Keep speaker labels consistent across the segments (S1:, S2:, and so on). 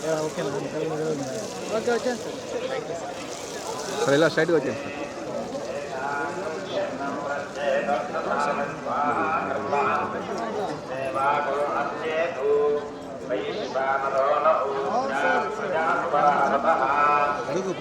S1: Okay okay వచ్చాను
S2: sir ఇలా స్ట్రైట్గా వచ్చాను సార్. అడుగు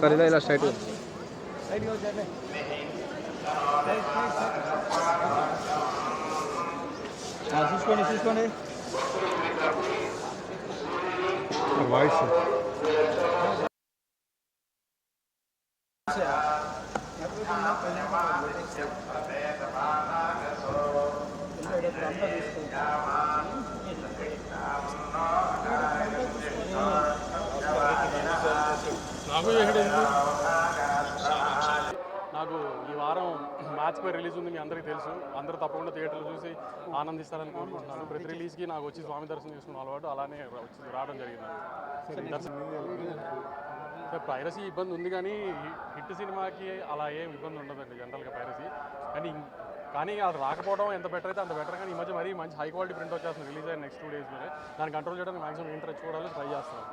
S2: సార్ ఇలా ఇలా స్ట్రైట్గా
S1: చూసుకోండి చూసుకోండి
S2: వాయిస్
S3: నాకు ఈ వారం మ్యాచ్ పై రిలీజ్ ఉంది, మీ అందరికీ తెలుసు. అందరూ తప్పకుండా థియేటర్లో చూసి ఆనందిస్తారని కోరుకుంటున్నాను. ప్రతి రిలీజ్కి నాకు వచ్చి స్వామి దర్శనం చేసుకున్న అలవాటు, అలానే రావడం జరిగింది. పైరసీ ఇబ్బంది ఉంది, కానీ హిట్ సినిమాకి అలా ఏం ఇబ్బంది ఉండదండి జనరల్గా పైరసీ. కానీ అది రాకపోవడం ఎంత బెటర్ అయితే అంత బెటర్. కానీ ఈ మధ్య మరీ మంచి హై క్వాలిటీ ప్రింట్ వచ్చేస్తుంది రిలీజ్ అయిన నెక్స్ట్ 2 డేస్లోనే. దాన్ని కంట్రోల్ చేయడానికి మాక్సిమం ఇంట్రెస్ట్ చూడాలి, ట్రై చేస్తాను.